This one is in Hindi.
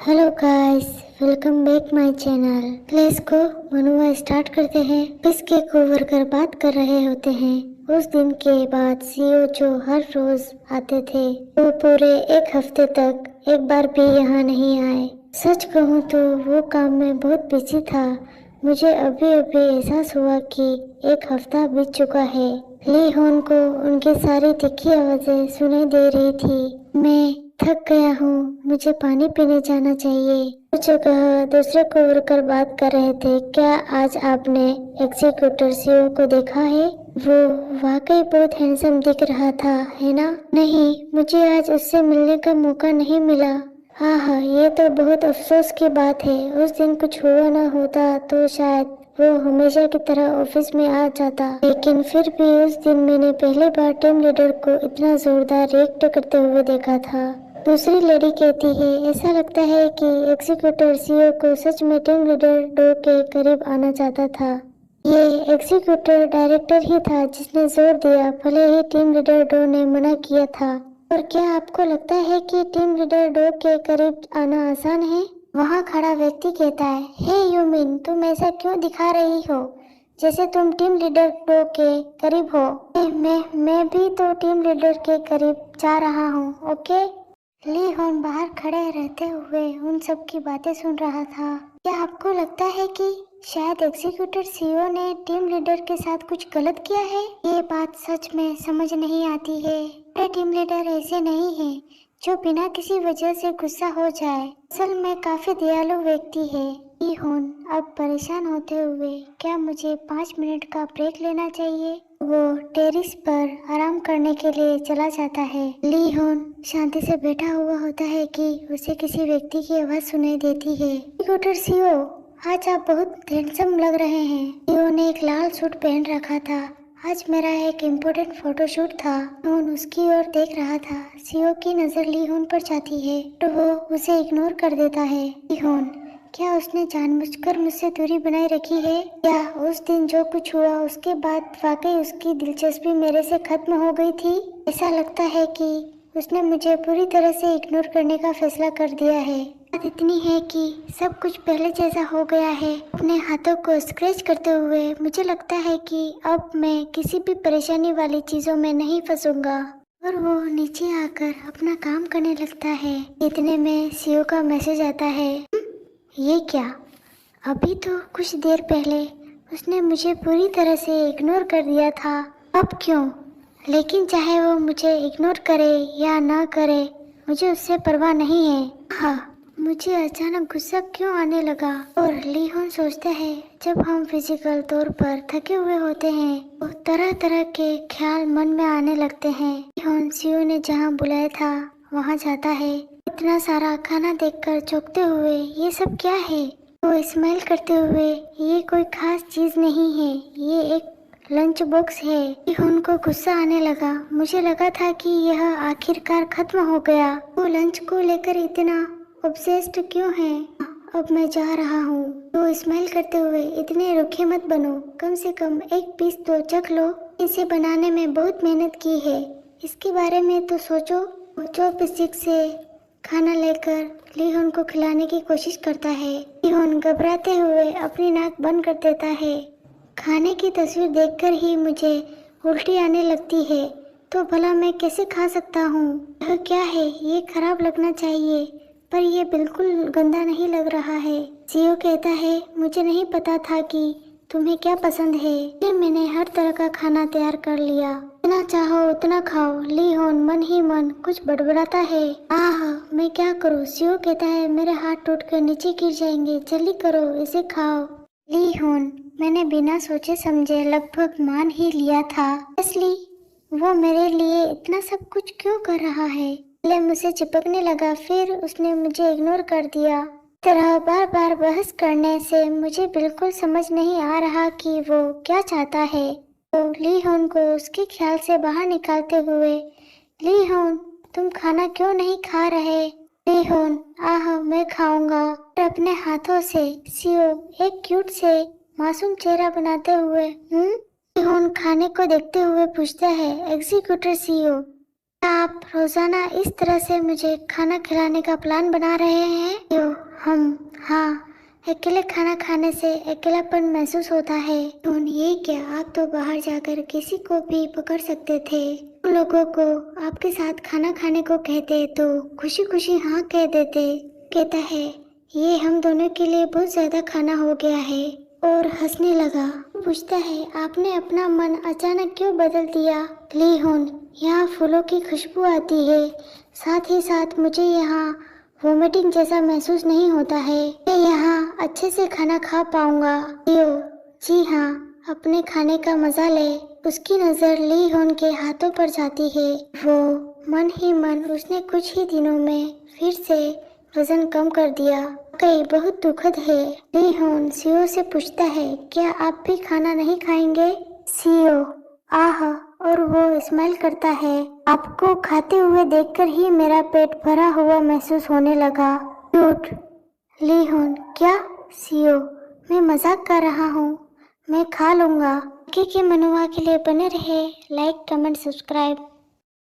Hello guys, welcome back my channel. Please को मनुआ स्टार्ट करते हैं। इसके को वर्कर बात कर रहे होते हैं उस दिन के बाद सीईओ जो हर रोज आते थे वो पूरे एक हफ्ते तक एक बार भी यहाँ नहीं आए। सच कहूँ तो वो काम में बहुत बिजी था। मुझे अभी अभी एहसास हुआ कि एक हफ्ता बीत चुका है। ली होन को उनकी सारी तिखी आवाजें सुनाई दे रही थी। मैं थक गया हूँ, मुझे पानी पीने जाना चाहिए। कुछ जगह दूसरे को वर्कर बात कर रहे थे। क्या आज आपने एग्जीक्यूटिव सीईओ को देखा है? वो वाकई बहुत हैंडसम दिख रहा था, है ना? नहीं, मुझे आज उससे मिलने का मौका नहीं मिला। हाँ, ये तो बहुत अफसोस की बात है। उस दिन कुछ हुआ ना होता तो शायद वो हमेशा की तरह ऑफिस में आ जाता। लेकिन फिर भी उस दिन मैंने पहली बार टीम लीडर को इतना जोरदार रिएक्ट करते हुए देखा था। दूसरी लेडी कहती है, ऐसा लगता है कि एग्जीक्यूटिव सीईओ को सच में टीम लीडर डो के करीब आना चाहता था। ये एग्जीक्यूटिव डायरेक्टर ही था जिसने जोर दिया, भले ही टीम लीडर डो ने मना किया था। और क्या आपको लगता है कि टीम लीडर डो के करीब आना आसान है? वहाँ खड़ा व्यक्ति कहता है, हे यूमिन, तुम ऐसा क्यों दिखा रही हो जैसे तुम टीम लीडर डो के करीब हो? मैं भी तो टीम लीडर के करीब जा रहा हूँ। ओके। ली होन बाहर खड़े रहते हुए उन सब की बातें सुन रहा था। क्या आपको लगता है कि शायद एग्जीक्यूटिव सीईओ ने टीम लीडर के साथ कुछ गलत किया है? ये बात सच में समझ नहीं आती है। अरे टीम लीडर ऐसे नहीं है जो बिना किसी वजह से गुस्सा हो जाए। असल में काफी दयालु व्यक्ति है। ली होन अब परेशान होते हुए, क्या मुझे 5 मिनट का ब्रेक लेना चाहिए? वो टेरिस पर आराम करने के लिए चला जाता है। ली होन शांति से बैठा हुआ होता है कि उसे किसी व्यक्ति की आवाज सुनाई देती है। एग्जीक्यूटिव सीईओ, आज आप बहुत हैंडसम लग रहे हैं। सीईओ ने एक लाल सूट पहन रखा था। आज मेरा एक इम्पोर्टेंट फोटोशूट था। होन उसकी ओर देख रहा था। सीईओ की नजर ली होन पर जाती है तो वो उसे इग्नोर कर देता है। ली होन, क्या उसने जानबूझकर मुझसे दूरी बनाए रखी है? या उस दिन जो कुछ हुआ उसके बाद वाकई उसकी दिलचस्पी मेरे से खत्म हो गई थी? ऐसा लगता है कि उसने मुझे पूरी तरह से इग्नोर करने का फैसला कर दिया है। बात इतनी है कि सब कुछ पहले जैसा हो गया है। अपने हाथों को स्क्रैच करते हुए मुझे लगता है कि अब मैं किसी भी परेशानी वाली चीजों में नहीं फंसूंगा। और वो नीचे आकर अपना काम करने लगता है। इतने में सीईओ का मैसेज आता है। ये क्या? अभी तो कुछ देर पहले उसने मुझे पूरी तरह से इग्नोर कर दिया था, अब क्यों? लेकिन चाहे वो मुझे इग्नोर करे या ना करे, मुझे उससे परवाह नहीं है। हाँ, मुझे अचानक गुस्सा क्यों आने लगा? और ली होन सोचता है, जब हम फिजिकल तौर पर थके हुए होते हैं तो तरह तरह के ख्याल मन में आने लगते हैं। ली होन सीईओ ने जहाँ बुलाया था वहाँ जाता है। इतना सारा खाना देखकर चौंकते हुए, ये सब क्या है? वो स्माइल करते हुए, ये कोई खास चीज नहीं है, ये एक लंच बॉक्स है। उनको गुस्सा आने लगा। मुझे लगा था कि यह आखिरकार खत्म हो गया। वो लंच को लेकर इतना ऑब्सेस्ड क्यों है? अब मैं जा रहा हूँ। वो स्माइल करते हुए, इतने रुखे मत बनो, कम से कम एक पीस तो चख लो। इसे बनाने में बहुत मेहनत की है, इसके बारे में तो सोचो। वो चॉपस्टिक से खाना लेकर ली होन को खिलाने की कोशिश करता है। ली होन घबराते हुए अपनी नाक बंद कर देता है। खाने की तस्वीर देखकर ही मुझे उल्टी आने लगती है, तो भला मैं कैसे खा सकता हूँ? यह क्या है? ये खराब लगना चाहिए, पर यह बिल्कुल गंदा नहीं लग रहा है। सीईओ कहता है, मुझे नहीं पता था कि तुम्हें क्या पसंद है, फिर मैंने हर तरह का खाना तैयार कर लिया। जितना चाहो उतना खाओ। ली होन मन ही मन कुछ बड़बड़ाता है। आह, मैं क्या करूँ? सीईओ कहता है, मेरे हाथ टूटकर नीचे गिर जाएंगे, जल्दी करो, इसे खाओ। ली होन, मैंने बिना सोचे समझे लगभग मान ही लिया था। इसलिए वो मेरे लिए इतना सब कुछ क्यों कर रहा है? पहले मुझसे चिपकने लगा, फिर उसने मुझे इग्नोर कर दिया। तरह बार बार बहस करने से मुझे बिल्कुल समझ नहीं आ रहा कि वो क्या चाहता है। तो ली होन को उसके ख्याल से बाहर निकालते हुए, ली होन, तुम खाना क्यों नहीं खा रहे? ली होन, आह, मैं खाऊंगा। और अपने हाथों से सीईओ एक क्यूट से मासूम चेहरा बनाते हुए, ली होन खाने को देखते हुए पूछता है, एग्जीक्यूटिव सीईओ, आप रोजाना इस तरह से मुझे खाना खिलाने का प्लान बना रहे हैं? हाँ, अकेले खाना खाने से अकेलापन महसूस होता है। ये क्या, आप तो बाहर जाकर किसी को भी पकड़ सकते थे। उन लोगों को आपके साथ खाना खाने को कहते तो खुशी खुशी हाँ कह देते। कहता है ये हम दोनों के लिए बहुत ज्यादा खाना हो गया है और हंसने लगा। पूछता है आपने अपना मन अचानक क्यों बदल दिया? ली हुन, यहाँ फूलों की खुशबू आती है, साथ ही साथ मुझे यहाँ वोमिटिंग जैसा महसूस नहीं होता है। मैं यहाँ अच्छे से खाना खा पाऊंगा। लियो, जी हाँ, अपने खाने का मजा ले। उसकी नजर ली हुन के हाथों पर जाती है। वो मन ही मन उसने कुछ ही दिनों में फिर से वजन कम कर दिया। कई बहुत दुखद है। ली हुन सीओ से पूछता है क्या आप भी खाना नहीं खाएंगे? सीओ आह, और वो स्माइल करता है। आपको खाते हुए देखकर ही मेरा पेट भरा हुआ महसूस होने लगा। झूठ। ली हुन क्या? सीओ मैं मजाक कर रहा हूँ, मैं खा लूंगा। आगे के मनुआ के लिए बने रहे, लाइक कमेंट सब्सक्राइब।